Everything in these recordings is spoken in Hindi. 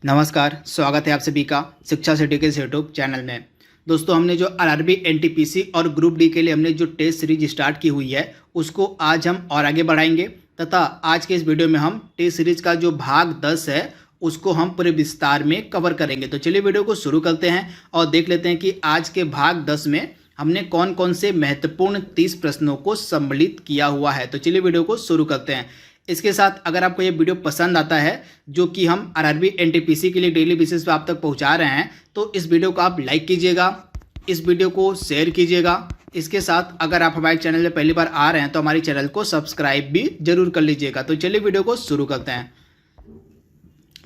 नमस्कार, स्वागत है आप सभी का शिक्षा सिटी के यूट्यूब चैनल में। दोस्तों, हमने जो आरआरबी, एनटीपीसी और ग्रुप डी के लिए हमने जो टेस्ट सीरीज स्टार्ट की हुई है उसको आज हम और आगे बढ़ाएंगे तथा आज के इस वीडियो में हम टेस्ट सीरीज का जो भाग 10 है उसको हम पूरे विस्तार में कवर करेंगे। तो चलिए वीडियो को शुरू करते हैं और देख लेते हैं कि आज के भाग 10 में हमने कौन कौन से महत्वपूर्ण 30 प्रश्नों को सम्मिलित किया हुआ है। तो चलिए वीडियो को शुरू करते हैं। इसके साथ अगर आपको ये वीडियो पसंद आता है जो कि हम आरआरबी एनटीपीसी के लिए डेली बेसिस पे आप तक पहुंचा रहे हैं तो इस वीडियो को आप लाइक कीजिएगा, इस वीडियो को शेयर कीजिएगा। इसके साथ अगर आप हमारे चैनल में पहली बार आ रहे हैं तो हमारे चैनल को सब्सक्राइब भी जरूर कर लीजिएगा। तो चलिए वीडियो को शुरू करते हैं।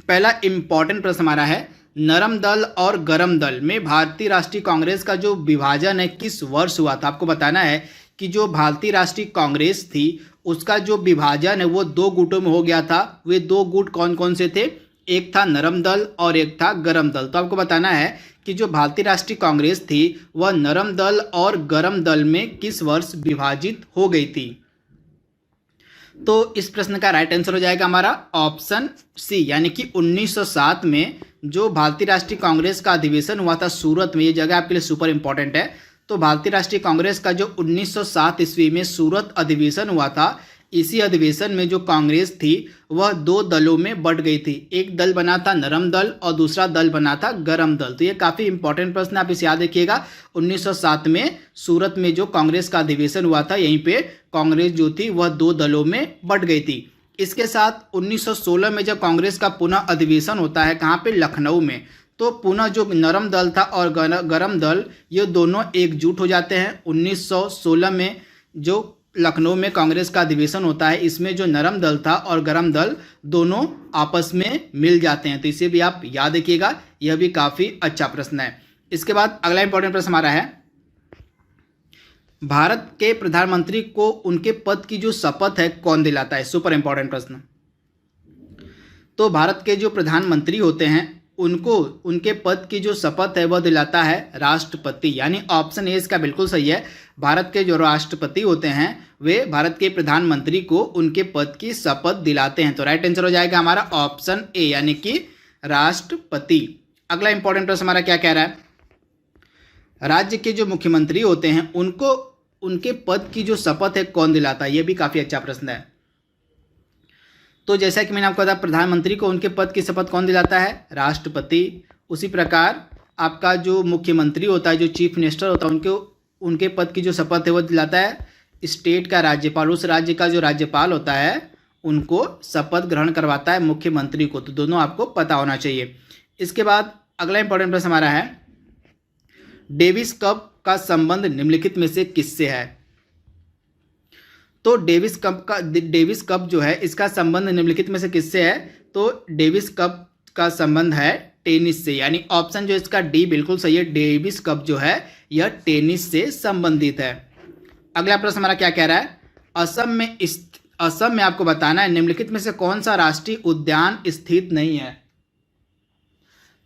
पहला इंपॉर्टेंट प्रश्न हमारा है, नरम दल और गरम दल में भारतीय राष्ट्रीय कांग्रेस का जो विभाजन है किस वर्ष हुआ था। आपको बताना है कि जो भारतीय राष्ट्रीय कांग्रेस थी उसका जो विभाजन है वो दो गुटों में हो गया था। वे दो गुट कौन कौन से थे? एक था नरम दल और एक था गरम दल। तो आपको बताना है कि जो भारतीय राष्ट्रीय कांग्रेस थी वह नरम दल और गरम दल में किस वर्ष विभाजित हो गई थी। तो इस प्रश्न का राइट आंसर हो जाएगा हमारा ऑप्शन सी, यानी कि 1907 में जो भारतीय राष्ट्रीय कांग्रेस का अधिवेशन हुआ था सूरत में। ये जगह आपके लिए सुपर इंपॉर्टेंट है। तो भारतीय राष्ट्रीय कांग्रेस का जो 1907 ईस्वी में सूरत अधिवेशन हुआ था, इसी अधिवेशन में जो कांग्रेस थी वह दो दलों में बंट गई थी। एक दल बना था नरम दल और दूसरा दल बना था गरम दल। तो ये काफ़ी इंपॉर्टेंट प्रश्न, आप इसे याद रखिएगा। 1907 में सूरत में जो कांग्रेस का अधिवेशन हुआ था, यहीं पे कांग्रेस जो थी वह दो दलों में बंट गई थी। इसके साथ 1916 में जब कांग्रेस का पुनः अधिवेशन होता है, कहाँ पे? लखनऊ में। तो पुनः जो नरम दल था और गरम दल ये दोनों एकजुट हो जाते हैं। 1916 में जो लखनऊ में कांग्रेस का अधिवेशन होता है, इसमें जो नरम दल था और गरम दल दोनों आपस में मिल जाते हैं। तो इसे भी आप याद रखिएगा, यह भी काफ़ी अच्छा प्रश्न है। इसके बाद अगला इंपॉर्टेंट प्रश्न हमारा है, भारत के प्रधानमंत्री को उनके पद की जो शपथ है कौन दिलाता है? सुपर इंपॉर्टेंट प्रश्न। तो भारत के जो प्रधानमंत्री होते हैं उनको उनके पद की जो शपथ है वह दिलाता है राष्ट्रपति, यानी ऑप्शन ए इसका बिल्कुल सही है। भारत के जो राष्ट्रपति होते हैं वे भारत के प्रधानमंत्री को उनके पद की शपथ दिलाते हैं। तो राइट आंसर हो जाएगा हमारा ऑप्शन ए, यानी कि राष्ट्रपति। अगला इंपॉर्टेंट प्रश्न हमारा क्या कह रहा है, राज्य के जो मुख्यमंत्री होते हैं उनको उनके पद की जो शपथ है कौन दिलाता है? यह भी काफ़ी अच्छा प्रश्न है। तो जैसा कि मैंने आपको बताया, प्रधानमंत्री को उनके पद की शपथ कौन दिलाता है? राष्ट्रपति। उसी प्रकार आपका जो मुख्यमंत्री होता है, जो चीफ मिनिस्टर होता है, उनके पद की जो शपथ है वो दिलाता है स्टेट का राज्यपाल। उस राज्य का जो राज्यपाल होता है उनको शपथ ग्रहण करवाता है मुख्यमंत्री को। तो दोनों आपको पता होना चाहिए। इसके बाद अगला इंपॉर्टेंट प्रश्न हमारा है, डेविस कप का संबंध निम्नलिखित में से किससे है? तो डेविस कप जो है इसका संबंध निम्नलिखित में से किससे है? तो डेविस कप का संबंध है टेनिस से, यानी ऑप्शन जो इसका डी बिल्कुल सही है। डेविस कप जो है यह टेनिस से संबंधित है। अगला प्रश्न हमारा क्या कह रहा है, असम में आपको बताना है निम्नलिखित में से कौन सा राष्ट्रीय उद्यान स्थित नहीं है।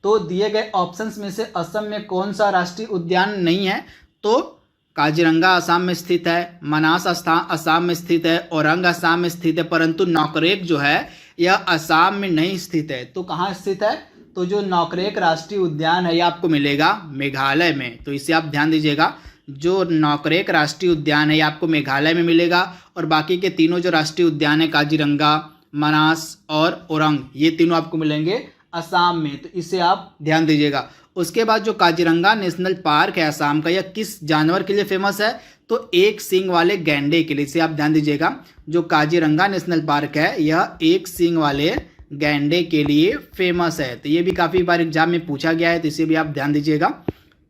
तो दिए गए ऑप्शंस में से असम में कौन सा राष्ट्रीय उद्यान नहीं है? तो काजीरंगा असम में स्थित है, मनास असम में स्थित है, औरंग असम में स्थित है, परंतु नौकरेक जो है यह असम में नहीं स्थित है। तो कहाँ स्थित है? तो जो नौकरेक राष्ट्रीय उद्यान है यह आपको मिलेगा मेघालय में। तो इसे आप ध्यान दीजिएगा, जो नौकरेक राष्ट्रीय उद्यान है यह आपको मेघालय में मिलेगा और बाकी के तीनों जो राष्ट्रीय उद्यान है काजीरंगा, मनास और औरंग, ये तीनों आपको मिलेंगे असम में। तो इसे आप ध्यान दीजिएगा। उसके बाद जो काजीरंगा नेशनल पार्क है असम का, यह किस जानवर के लिए फेमस है? तो एक सींग वाले गैंडे के लिए। इसे आप ध्यान दीजिएगा, जो काजीरंगा नेशनल पार्क है यह एक सींग वाले गैंडे के लिए फेमस है। तो ये भी काफ़ी बार एग्जाम में पूछा गया है, तो इसे भी आप ध्यान दीजिएगा।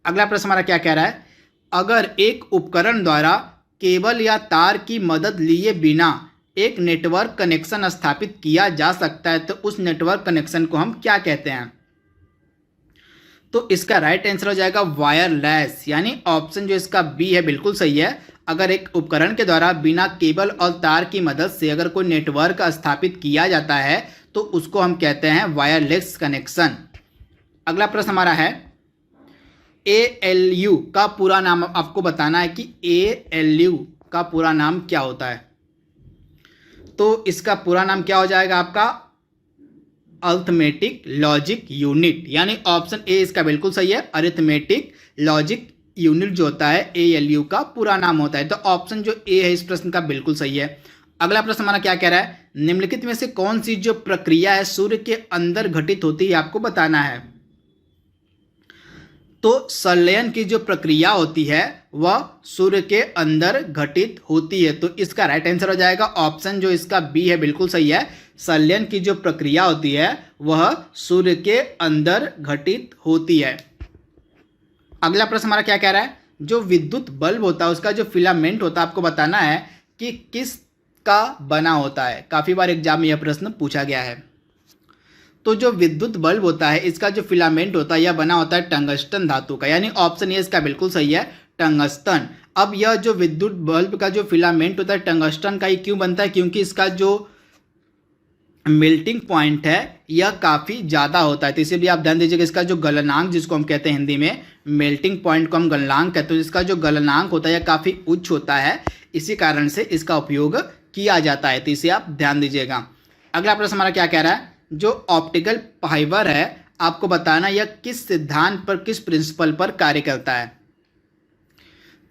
अगला प्रश्न हमारा क्या कह रहा है, अगर एक उपकरण द्वारा केबल या तार की मदद लिए बिना एक नेटवर्क कनेक्शन स्थापित किया जा सकता है तो उस नेटवर्क कनेक्शन को हम क्या कहते हैं? तो इसका राइट आंसर हो जाएगा वायरलेस, यानी ऑप्शन जो इसका बी है बिल्कुल सही है। अगर एक उपकरण के द्वारा बिना केबल और तार की मदद से अगर कोई नेटवर्क स्थापित किया जाता है तो उसको हम कहते हैं वायरलेस कनेक्शन। अगला प्रश्न हमारा है, ALU का पूरा नाम आपको बताना है कि ALU का पूरा नाम क्या होता है। तो इसका पूरा नाम क्या हो जाएगा आपका अरिथमेटिक लॉजिक यूनिट, यानी ऑप्शन ए इसका बिल्कुल सही है। अरिथमेटिक लॉजिक यूनिट जो होता है ALU का पूरा नाम होता है। तो ऑप्शन जो ए है इस प्रश्न का बिल्कुल सही है। अगला प्रश्न हमारा क्या कह रहा है, निम्नलिखित में से कौन सी जो प्रक्रिया है सूर्य के अंदर घटित होती है आपको बताना है। तो संलयन की जो प्रक्रिया होती है वह सूर्य के अंदर घटित होती है। तो इसका राइट आंसर हो जाएगा ऑप्शन जो इसका बी है, बिल्कुल सही है। संलयन की जो प्रक्रिया होती है वह सूर्य के अंदर घटित होती है। अगला प्रश्न हमारा क्या कह रहा है, जो विद्युत बल्ब होता है उसका जो फिलामेंट होता है आपको बताना है कि किस का बना होता है। काफ़ी बार एग्जाम में यह प्रश्न पूछा गया है। तो जो विद्युत बल्ब होता है इसका जो फिलामेंट होता है यह बना होता है टंगस्टन धातु का, यानी ऑप्शन ए इसका बिल्कुल सही है, टंगस्टन। अब यह जो विद्युत बल्ब का जो फिलामेंट होता है टंगस्टन का ही क्यों बनता है, क्योंकि इसका जो मेल्टिंग पॉइंट है यह काफ़ी ज़्यादा होता है। तो इसे भी आप ध्यान दीजिएगा, इसका जो गलनांक जिसको हम कहते हैं हिंदी में मेल्टिंग पॉइंट को हम गलनांक कहते हैं, इसका जो गलनांक होता है यह काफ़ी उच्च होता है, इसी कारण से इसका उपयोग किया जाता है। तो इसे आप ध्यान दीजिएगा। अगला प्रश्न हमारा क्या कह रहा है, जो ऑप्टिकल फाइबर है आपको बताना यह किस सिद्धांत पर, किस प्रिंसिपल पर कार्य करता है।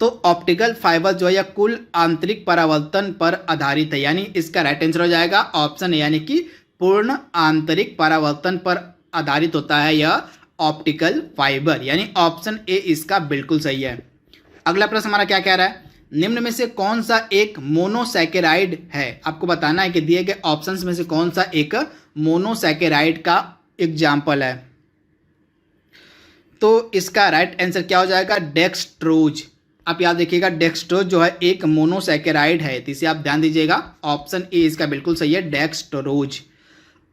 तो ऑप्टिकल फाइबर जो है यह कुल आंतरिक परावर्तन पर आधारित है, यानी इसका राइट आंसर हो जाएगा ऑप्शन ए, यानी कि पूर्ण आंतरिक परावर्तन पर आधारित होता है यह ऑप्टिकल फाइबर, यानी ऑप्शन ए इसका बिल्कुल सही है। अगला प्रश्न हमारा क्या कह रहा है, निम्न में से कौन सा एक मोनोसैकेराइड है, आपको बताना है कि दिए गए ऑप्शंस में से कौन सा एक मोनोसैकेराइड का एग्जाम्पल है। तो इसका राइट आंसर क्या हो जाएगा, डेक्सट्रोज। आप याद रखिएगा डेक्सट्रोज जो है एक मोनोसैकेराइड है, तो इसे आप ध्यान दीजिएगा, ऑप्शन ए इसका बिल्कुल सही है, डेक्सट्रोज।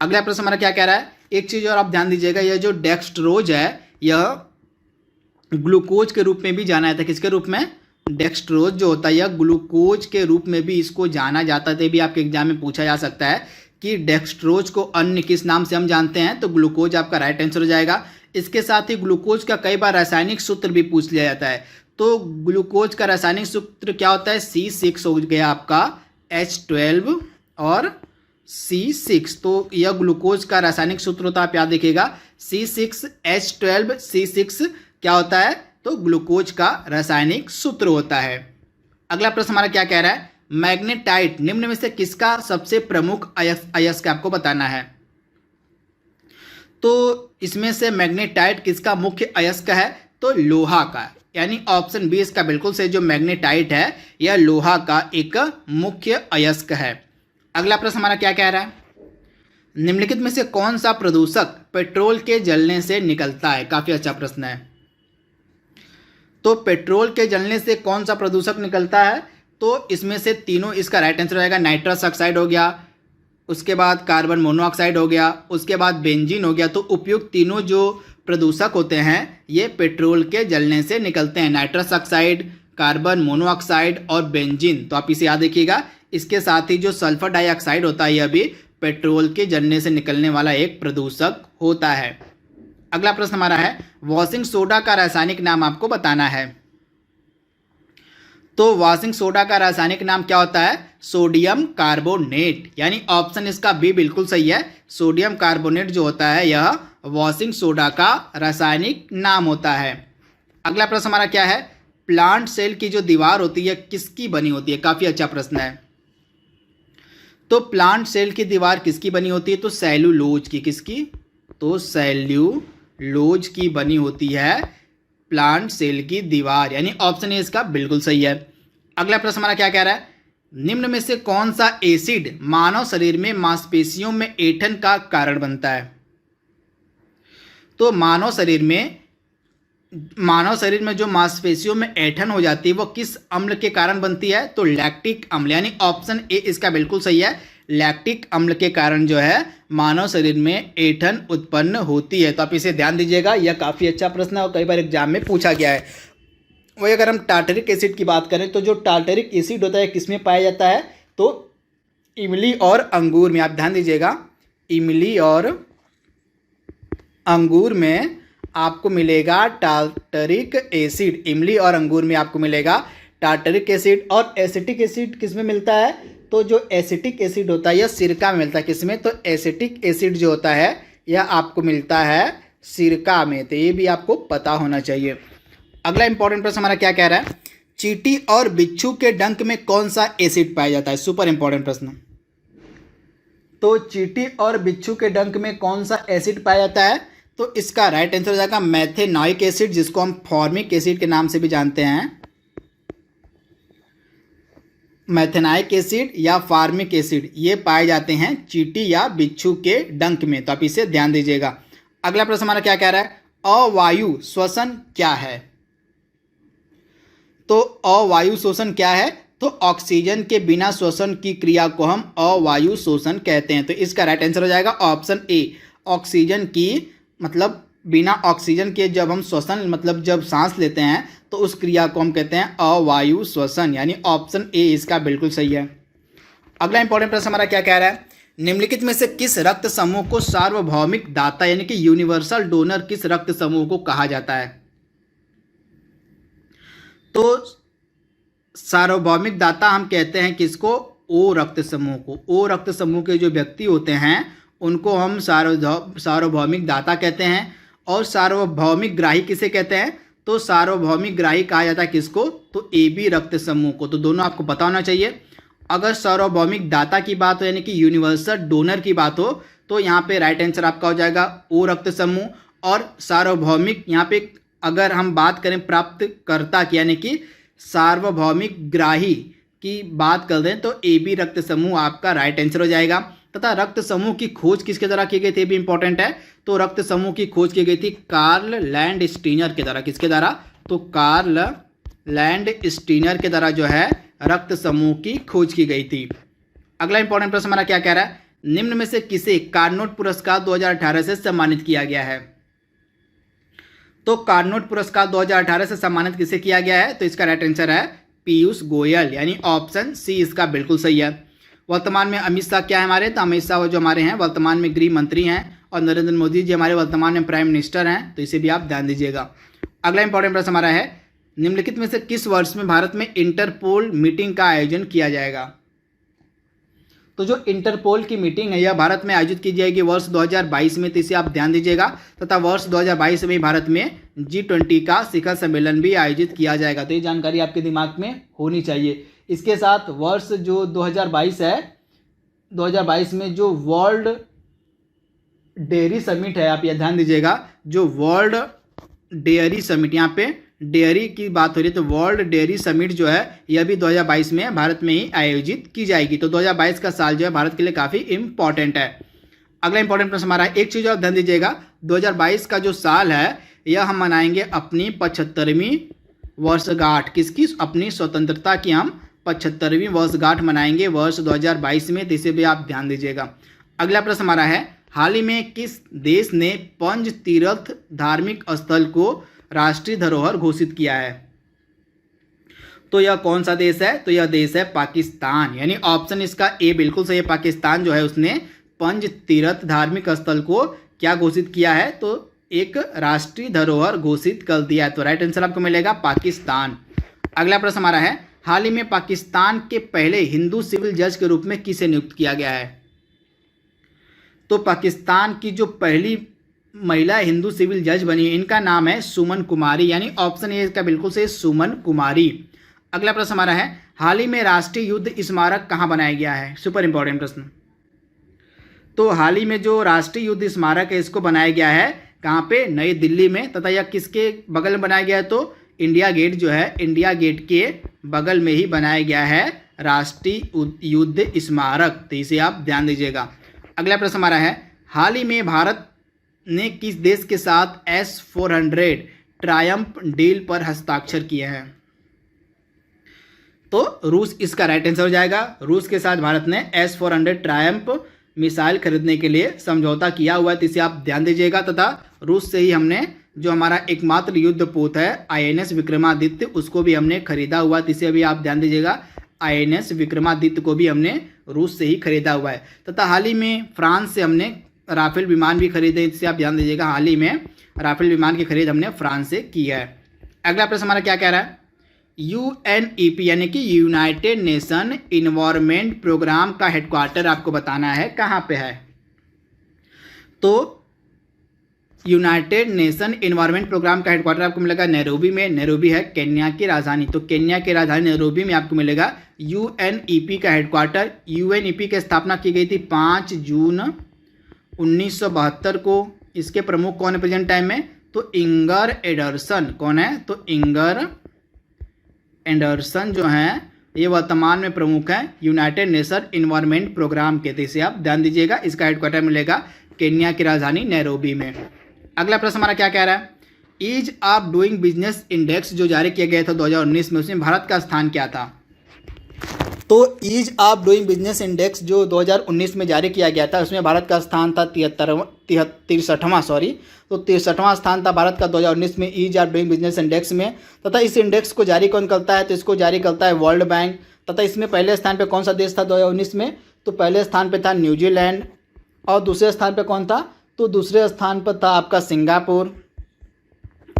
अगला प्रश्न हमारा क्या कह रहा है, एक चीज और आप ध्यान दीजिएगा, यह जो डेक्सट्रोज है यह ग्लूकोज के रूप में भी जाना जाता है। किसके रूप में, डेक्सट्रोज जो होता है यह ग्लूकोज के रूप में भी इसको जाना जाता है। तो भी आपके एग्जाम में पूछा जा सकता है कि डेक्सट्रोज को अन्य किस नाम से हम जानते हैं, तो ग्लूकोज आपका राइट आंसर हो जाएगा। इसके साथ ही ग्लूकोज का कई बार रासायनिक सूत्र भी पूछ लिया जाता है। तो ग्लूकोज का रासायनिक सूत्र क्या होता है, C6 हो गया आपका, H12 और C6। तो यह ग्लूकोज का रासायनिक सूत्र होता है, आप याद रखिएगा C6H12 C6 क्या होता है, तो ग्लूकोज का रासायनिक सूत्र होता है। अगला प्रश्न हमारा क्या कह रहा है, मैग्नेटाइट निम्न में से किसका सबसे प्रमुख अयस्क आपको बताना है। तो इसमें से मैग्नेटाइट किसका मुख्य अयस्क है, तो लोहा का, यानी ऑप्शन बी इसका बिल्कुल सही, जो मैग्नेटाइट है यह लोहा का एक मुख्य अयस्क है। अगला प्रश्न हमारा क्या कह रहा है, निम्नलिखित में से कौन सा प्रदूषक पेट्रोल के जलने से निकलता है। काफी अच्छा प्रश्न है। तो पेट्रोल के जलने से कौन सा प्रदूषक निकलता है, तो इसमें से तीनों, इसका राइट आंसर हो जाएगा नाइट्रस ऑक्साइड हो गया, उसके बाद कार्बन मोनोऑक्साइड हो गया, उसके बाद बेंजीन हो गया। तो उपयुक्त तीनों जो प्रदूषक होते हैं ये पेट्रोल के जलने से निकलते हैं, नाइट्रस ऑक्साइड, कार्बन मोनोऑक्साइड और बेंजीन। तो आप इसे याद रखिएगा। इसके साथ ही जो सल्फर डाइऑक्साइड होता है यह भी पेट्रोल के जलने से निकलने वाला एक प्रदूषक होता है। अगला प्रश्न हमारा है, वॉशिंग सोडा का रासायनिक नाम आपको बताना है। तो वॉशिंग सोडा का रासायनिक नाम क्या होता है, सोडियम कार्बोनेट, यानी ऑप्शन इसका बी बिल्कुल सही है। सोडियम कार्बोनेट जो होता है यह वॉशिंग सोडा का रासायनिक नाम होता है। अगला प्रश्न हमारा क्या है, प्लांट सेल की जो दीवार होती है किसकी बनी होती है। काफी अच्छा प्रश्न है। तो प्लांट सेल की दीवार किसकी बनी होती है, तो सेल्यूलोज की, किसकी, तो सेल्यूलोज की बनी होती है प्लांट सेल की दीवार, यानी ऑप्शन ए इसका बिल्कुल सही है। अगला प्रश्न हमारा क्या कह रहा है, निम्न में से कौन सा एसिड मानव शरीर में मांसपेशियों में ऐंठन का कारण बनता है। तो मानव शरीर में जो मांसपेशियों में ऐंठन हो जाती है वो किस अम्ल के कारण बनती है, तो लैक्टिक अम्ल, यानी ऑप्शन ए इसका बिल्कुल सही है। लैक्टिक अम्ल के कारण जो है मानव शरीर में ऐंठन उत्पन्न होती है। तो आप इसे ध्यान दीजिएगा, यह काफ़ी अच्छा प्रश्न है और कई बार एग्जाम में पूछा गया है। वही अगर हम टार्टरिक एसिड की बात करें तो जो टार्टरिक एसिड होता है किसमें पाया जाता है, तो इमली और अंगूर में। आप ध्यान दीजिएगा, इमली और अंगूर में आपको मिलेगा टार्टरिक एसिड, इमली और अंगूर में आपको मिलेगा टार्टरिक एसिड। और एसिटिक एसिड किस में मिलता है, तो तो जो एसिटिक एसिड होता है यह सिरका में मिलता है, किसमें? तो एसिटिक एसिड जो होता है यह आपको मिलता है सिरका में, तो ये भी आपको पता होना चाहिए। अगला इंपॉर्टेंट प्रश्न हमारा क्या कह रहा है? चींटी और बिच्छू के डंक में कौन सा एसिड पाया जाता है? सुपर इंपॉर्टेंट प्रश्न। तो चींटी और बिच्छू के डंक में कौन सा एसिड पाया जाता है? तो इसका राइट आंसर हो जाएगा मैथेनॉइक एसिड, जिसको हम फॉर्मिक एसिड के नाम से भी जानते हैं। मैथेनॉइक एसिड या फार्मिक एसिड ये पाए जाते हैं चींटी या बिच्छू के डंक में, तो आप इसे ध्यान दीजिएगा। अगला प्रश्न हमारा क्या कह रहा है? अवायु श्वसन क्या है? तो अवायु शोषण क्या है? तो ऑक्सीजन के बिना श्वसन की क्रिया को हम अवायु शोषण कहते हैं, तो इसका राइट आंसर हो जाएगा ऑप्शन ए। ऑक्सीजन की मतलब बिना ऑक्सीजन के जब हम श्वसन मतलब जब सांस लेते हैं तो उस क्रिया को हम कहते हैं अवायु श्वसन, यानी ऑप्शन ए इसका बिल्कुल सही है। अगला इंपॉर्टेंट प्रश्न हमारा क्या कह रहा है? निम्नलिखित में से किस रक्त समूह को सार्वभौमिक दाता यानी कि यूनिवर्सल डोनर किस रक्त समूह को कहा जाता है? तो सार्वभौमिक दाता हम कहते हैं किसको? ओ रक्त समूह को। ओ रक्त समूह के जो व्यक्ति होते हैं उनको हम सार्वभौमिक दाता कहते हैं। और सार्वभौमिक ग्राही किसे कहते हैं? तो सार्वभौमिक ग्राही कहा जाता है किसको? तो ए बी रक्त समूह को। तो दोनों आपको पता होना चाहिए। अगर सार्वभौमिक दाता की बात हो यानी कि यूनिवर्सल डोनर की बात हो तो यहाँ पे राइट आंसर आपका हो जाएगा ओ रक्त समूह। और सार्वभौमिक यहाँ पे अगर हम बात करें प्राप्तकर्ता की यानी कि सार्वभौमिक ग्राही की बात कर दें तो ए बी रक्त समूह आपका राइट आंसर हो जाएगा। तथा रक्त समूह की खोज किसके द्वारा की गई थी? भी इंपॉर्टेंट है। तो रक्त समूह की खोज की गई थी कार्ल लैंडस्टीनर के द्वारा। किसके द्वारा? तो कार्ल लैंडस्टीनर के द्वारा जो है रक्त समूह की खोज की गई थी। अगला इंपॉर्टेंट प्रश्न हमारा क्या कह रहा है? निम्न में से किसे कार्नोट पुरस्कार 2018 से सम्मानित किया गया है? तो कार्नोट पुरस्कार 2018 से सम्मानित किसे किया गया है? तो इसका राइट आंसर है पीयूष गोयल, यानी ऑप्शन सी इसका बिल्कुल सही है। वर्तमान में अमित शाह क्या है हमारे? तो अमित शाह जो हमारे हैं वर्तमान में गृह मंत्री हैं और नरेंद्र मोदी जी हमारे वर्तमान में प्राइम मिनिस्टर हैं, तो इसे भी आप ध्यान दीजिएगा। अगला इंपॉर्टेंट प्रश्न हमारा है निम्नलिखित में से किस वर्ष में भारत में इंटरपोल मीटिंग का आयोजन किया जाएगा? तो जो इंटरपोल की मीटिंग है यह भारत में आयोजित की जाएगी वर्ष 2022 में, तो इसे आप ध्यान दीजिएगा। तथा वर्ष 2022 में भारत में G20 का शिखर सम्मेलन भी आयोजित किया जाएगा, तो ये जानकारी आपके दिमाग में होनी चाहिए। इसके साथ वर्ष जो 2022 है 2022 में जो वर्ल्ड डेयरी समिट है, आप यह ध्यान दीजिएगा, जो वर्ल्ड डेयरी समिट, यहाँ पे डेयरी की बात हो रही है तो वर्ल्ड डेयरी समिट जो है यह भी 2022 में भारत में ही आयोजित की जाएगी। तो 2022 का साल जो है भारत के लिए काफ़ी इंपॉर्टेंट है। अगला इंपॉर्टेंट प्रश्न हमारा एक चीज़ और ध्यान दीजिएगा, 2022 का जो साल है यह हम मनाएंगे अपनी 75वीं वर्षगांठ। किसकी? अपनी स्वतंत्रता की हम 75वीं वर्षगांठ मनाएंगे वर्ष 2022 में, तो इसे भी आप ध्यान दीजिएगा। अगला प्रश्न हमारा है हाल ही में किस देश ने पंच तीर्थ धार्मिक स्थल को राष्ट्रीय धरोहर घोषित किया है? तो यह कौन सा देश है? तो यह देश है पाकिस्तान, यानी ऑप्शन इसका ए बिल्कुल सही है। पाकिस्तान जो है उसने पंच तीर्थ धार्मिक स्थल को क्या घोषित किया है? तो एक राष्ट्रीय धरोहर घोषित कर दिया है, तो राइट आंसर आपको मिलेगा पाकिस्तान। अगला प्रश्न हमारा है हाल ही में पाकिस्तान के पहले हिंदू सिविल जज के रूप में किसे नियुक्त किया गया है? तो पाकिस्तान की जो पहली महिला हिंदू सिविल जज बनी इनका नाम है सुमन कुमारी, यानी ऑप्शन ए इसका बिल्कुल से सुमन कुमारी। अगला प्रश्न हमारा है हाल ही में राष्ट्रीय युद्ध स्मारक कहाँ बनाया गया है? सुपर इंपॉर्टेंट प्रश्न। तो हाल ही में जो राष्ट्रीय युद्ध स्मारक है इसको बनाया गया है कहाँ पे? नई दिल्ली में। तथा यह किसके बगल में बनाया गया है? तो इंडिया गेट जो है इंडिया गेट के बगल में ही बनाया गया है राष्ट्रीय युद्ध स्मारक, तो इसे आप ध्यान दीजिएगा। अगला प्रश्न हमारा है हाल ही में भारत ने किस देश के साथ S-400 ट्रायम्फ डील पर हस्ताक्षर किए हैं? तो रूस इसका राइट आंसर हो जाएगा। रूस के साथ भारत ने S-400 ट्रायम्फ मिसाइल खरीदने के लिए समझौता किया हुआ है, तो इसे आप ध्यान दीजिएगा। तथा रूस से ही हमने जो हमारा एकमात्र युद्धपोत है INS विक्रमादित्य उसको भी हमने खरीदा हुआ है, तो इसे भी आप ध्यान दीजिएगा। INS विक्रमादित्य को भी हमने रूस से ही खरीदा हुआ है। तथा हाल ही में फ्रांस से हमने राफेल विमान भी खरीदे, इससे आप ध्यान दीजिएगा। हाल ही में राफेल विमान की खरीद हमने फ्रांस से की है। अगला प्रश्न हमारा क्या कह रहा है UNEP यानी कि यूनाइटेड नेशन इन्वायरमेंट प्रोग्राम का हेडक्वार्टर आपको बताना है कहाँ पे है। तो यूनाइटेड नेशन इन्वायरमेंट प्रोग्राम का हेडक्वार्टर आपको मिलेगा नैरोबी में। नैरोबी है केन्या की राजधानी, तो केन्या की राजधानी नैरोबी में आपको मिलेगा UNEP का हेडक्वार्टर। UNEP की स्थापना की गई थी 5 जून 1972 को। इसके प्रमुख कौन है प्रेजेंट टाइम में? तो इंगर एंडरसन। कौन है? तो इंगर एंडरसन जो हैं ये वर्तमान में प्रमुख हैं यूनाइटेड नेशन इन्वायरमेंट प्रोग्राम के। तो इसे आप ध्यान दीजिएगा, इसका हेडक्वार्टर मिलेगा केन्या की राजधानी नैरोबी में। अगला प्रश्न हमारा क्या कह रहा है? Ease of doing business index जो जारी किया गया था 2019 में, उसमें भारत का स्थान क्या था? तो ease of doing business index जो 2019 में जारी किया गया था उसमें भारत का स्थान था 63वां तो 63वां स्थान था भारत का 2019 में ease of doing business index में। तथा इस इंडेक्स को जारी कौन करता है? तो इसको जारी करता है वर्ल्ड बैंक। तथा इसमें पहले स्थान पे कौन सा देश था 2019 में? तो पहले स्थान पे था न्यूजीलैंड। और दूसरे स्थान पे कौन था? तो दूसरे स्थान पर था आपका सिंगापुर।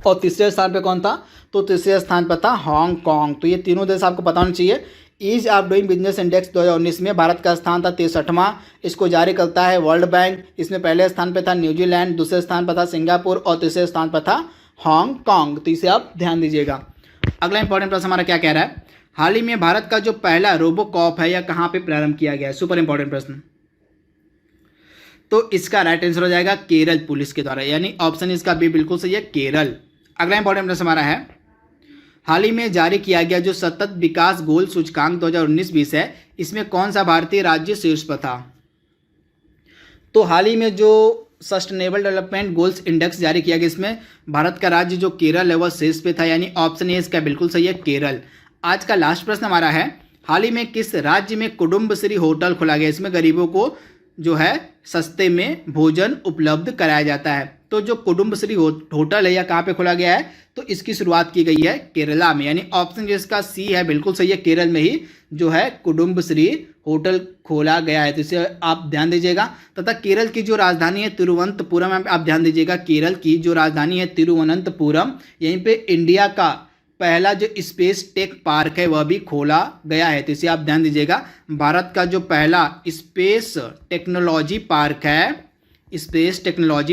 और तीसरे स्थान पे कौन था? तो तीसरे स्थान पर था हांगकांग। तो ये तीनों देश आपको पता होना चाहिए। Ease of doing business index 2019 में भारत का स्थान था 63वां। इसको जारी करता है वर्ल्ड बैंक। इसमें पहले स्थान पे था न्यूजीलैंड, दूसरे स्थान पर था सिंगापुर और तीसरे स्थान पर था हांगकांग। तो इसे आप ध्यान दीजिएगा। अगला इंपॉर्टेंट प्रश्न हमारा क्या कह रहा है? हाल ही में भारत का जो पहला रोबोकॉप है यह कहाँ पे प्रारंभ किया गया है? सुपर इंपॉर्टेंट प्रश्न। तो इसका राइट आंसर हो जाएगा केरल पुलिस के द्वारा, यानी ऑप्शन इसका बी बिल्कुल सही है, केरल। अगला इंपॉर्टेंट प्रश्न हमारा है, हाल ही में जारी किया गया जो सतत विकास गोल सूचकांक 2019-20 है, इसमें कौन सा भारतीय राज्य शीर्ष पर था? तो हाल ही में जो सस्टेनेबल डेवलपमेंट गोल्स इंडेक्स जारी किया गया, इसमें भारत का राज्य जो केरल है वह शीर्ष पे था, यानी ऑप्शन ए इसका बिल्कुल सही है, केरल। आज का लास्ट प्रश्न हमारा है, हाल ही में किस राज्य में कुटुंबश्री होटल खोला गया? इसमें गरीबों को जो है सस्ते में भोजन उपलब्ध कराया जाता है। तो जो कुटुंबश्री होटल है यह कहाँ पे खोला गया है? तो इसकी शुरुआत की गई है केरला में, यानी ऑप्शन जो इसका सी है बिल्कुल सही है, केरल में ही जो है कुटुंबश्री होटल खोला गया है। तो इसे आप ध्यान दीजिएगा। तथा केरल की जो राजधानी है तिरुवनंतपुरम, आप ध्यान दीजिएगा, केरल की जो राजधानी है तिरुवनंतपुरम, यहीं पे इंडिया का पहला जो स्पेस टेक पार्क है वह भी खोला गया है। तो इसे आप ध्यान दीजिएगा, भारत का जो पहला स्पेस टेक्नोलॉजी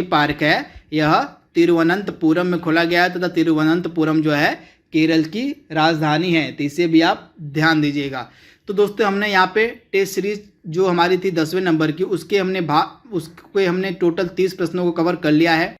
पार्क है यह तिरुवनंतपुरम में खोला गया है। तथा तिरुवनंतपुरम जो है केरल की राजधानी है। तो इसे भी आप ध्यान दीजिएगा। तो दोस्तों हमने यहाँ पे टेस्ट सीरीज जो हमारी थी 10वें नंबर की, उसके हमने टोटल 30 प्रश्नों को कवर कर लिया है।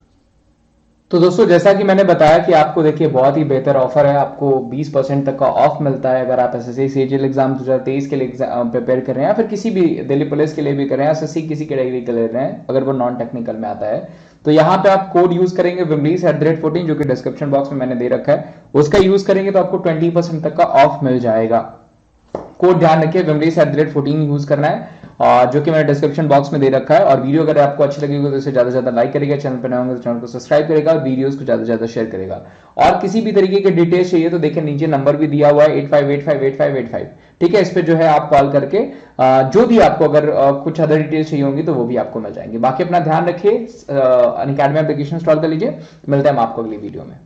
तो दोस्तों जैसा कि मैंने बताया कि आपको देखिए बहुत ही बेहतर ऑफर है, आपको 20% तक का ऑफ मिलता है अगर आप एसएससी सीजीएल एग्जाम 2023 के लिए प्रिपेयर कर रहे हैं या फिर किसी भी दिल्ली पुलिस के लिए भी कर रहे हैं, एसएससी किसी कैटेगरी के ले रहे हैं अगर वो नॉन टेक्निकल में आता है। तो यहाँ पे आप कोड यूज करेंगे wimleys@14 जो कि डिस्क्रिप्शन बॉक्स में मैंने दे रखा है, उसका यूज करेंगे तो आपको 20% तक का ऑफ मिल जाएगा। कोड ध्यान रखिए wimleys@14 यूज करना है, जो कि मैंने डिस्क्रिप्शन बॉक्स में दे रखा है। और वीडियो अगर आपको अच्छी लगेगी तो इसे ज्यादा से ज्यादा लाइक करेगा, चैनल पर नए होंगे तो चैनल को सब्सक्राइब करेगा, वीडियोस को ज्यादा से ज्यादा शेयर करेगा। और किसी भी तरीके के डिटेल्स चाहिए तो देखिए नीचे नंबर भी दिया हुआ है 85858585, ठीक है। इस पे जो है आप कॉल करके जो भी आपको अगर कुछ अदर डिटेल्स चाहिए होंगी तो वो भी आपको मिल जाएंगे। बाकी अपना ध्यान रखिए, अनअकैडमी एप्लीकेशन इंस्टॉल कर लीजिए। मिलते हैं हम आपको अगली वीडियो में।